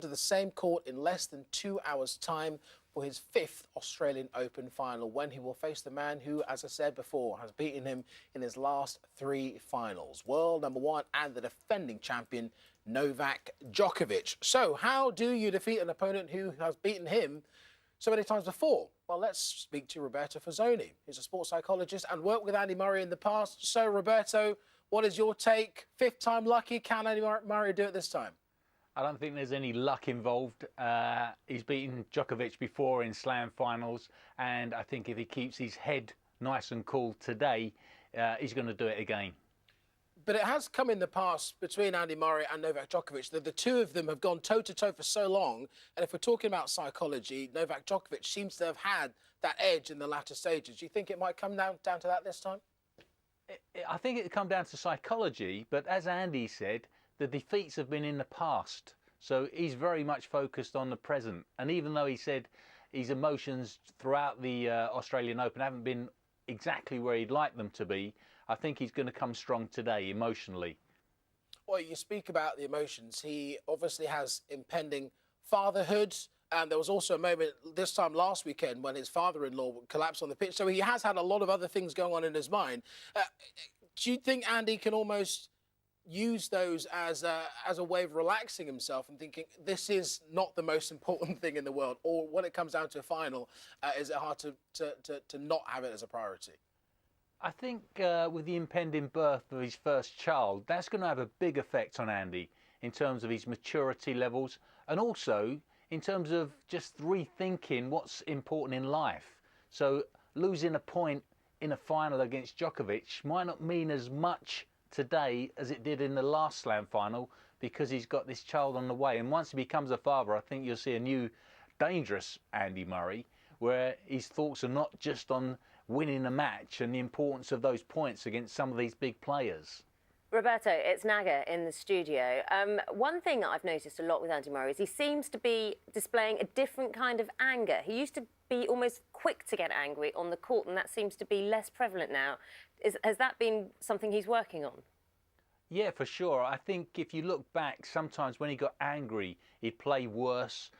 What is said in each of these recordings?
to the same court in less than 2 hours' time for his 5th Australian Open final, when he will face the man who, as I said before, has beaten him in his last 3 finals. World number 1 and the defending champion, Novak Djokovic. So how do you defeat an opponent who has beaten him so many times before? Well, let's speak to Roberto Forzoni. He's a sports psychologist and worked with Andy Murray in the past. So, Roberto, what is your take? 5th time lucky? Can Andy Murray do it this time? I don't think there's any luck involved. He's beaten Djokovic before in slam finals, and I think if he keeps his head nice and cool today, he's going to do it again. But it has come in the past between Andy Murray and Novak Djokovic that the two of them have gone toe-to-toe for so long. And if we're talking about psychology, Novak Djokovic seems to have had that edge in the latter stages. Do you think it might come down to that this time? I think it come down to psychology, but as Andy said, the defeats have been in the past. So he's very much focused on the present. And even though he said his emotions throughout the Australian Open haven't been exactly where he'd like them to be, I think he's going to come strong today emotionally. Well, you speak about the emotions. He obviously has impending fatherhood. And there was also a moment this time last weekend when his father-in-law collapsed on the pitch. So he has had a lot of other things going on in his mind. Do you think Andy can almost use those as a way of relaxing himself and thinking this is not the most important thing in the world? Or when it comes down to a final, is it hard to not have it as a priority? I think with the impending birth of his first child, that's going to have a big effect on Andy in terms of his maturity levels and also in terms of just rethinking what's important in life. So losing a point in a final against Djokovic might not mean as much today as it did in the last slam final because he's got this child on the way. And once he becomes a father, I think you'll see a new dangerous Andy Murray where his thoughts are not just on winning a match and the importance of those points against some of these big players. Roberto, it's Naga in the studio. One thing that I've noticed a lot with Andy Murray is he seems to be displaying a different kind of anger. He used to be almost quick to get angry on the court, and that seems to be less prevalent now. Has that been something he's working on? Yeah, for sure. I think if you look back, sometimes when he got angry, he'd play worse.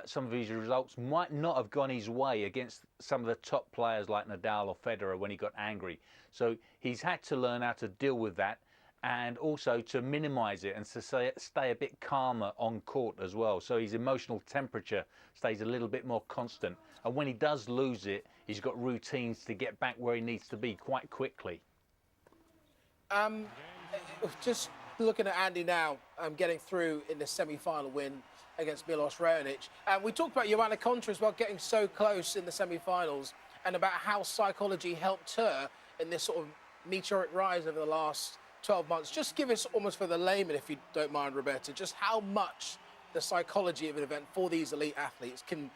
Some of his results might not have gone his way against some of the top players like Nadal or Federer when he got angry. So he's had to learn how to deal with that and also to minimise it and to stay a bit calmer on court as well. So his emotional temperature stays a little bit more constant. And when he does lose it, he's got routines to get back where he needs to be quite quickly. Just looking at Andy now, getting through in the semi-final win against Milos Raonic. We talked about Joanna Konta as well, getting so close in the semi-finals, and about how psychology helped her in this sort of meteoric rise over the last 12 months. Just give us, almost for the layman, if you don't mind, Roberto, just how much the psychology of an event for these elite athletes can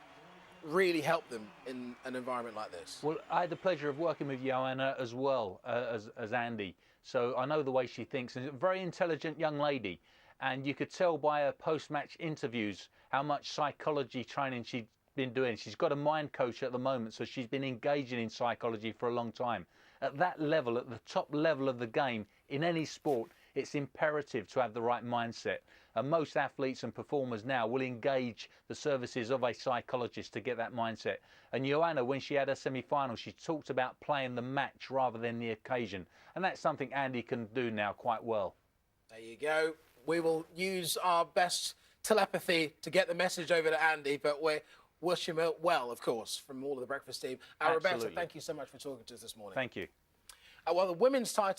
really help them in an environment like this. Well, I had the pleasure of working with Joanna as well as Andy. So I know the way she thinks. And she's a very intelligent young lady. And you could tell by her post-match interviews how much psychology training she'd been doing. She's got a mind coach at the moment, so she's been engaging in psychology for a long time. At that level, at the top level of the game, in any sport, it's imperative to have the right mindset. And most athletes and performers now will engage the services of a psychologist to get that mindset. And Joanna, when she had her semi-final, she talked about playing the match rather than the occasion. And that's something Andy can do now quite well. There you go. We will use our best telepathy to get the message over to Andy, but we're wish him well, of course, from all of the breakfast team. Roberto, thank you so much for talking to us this morning. Thank you. Well, the women's title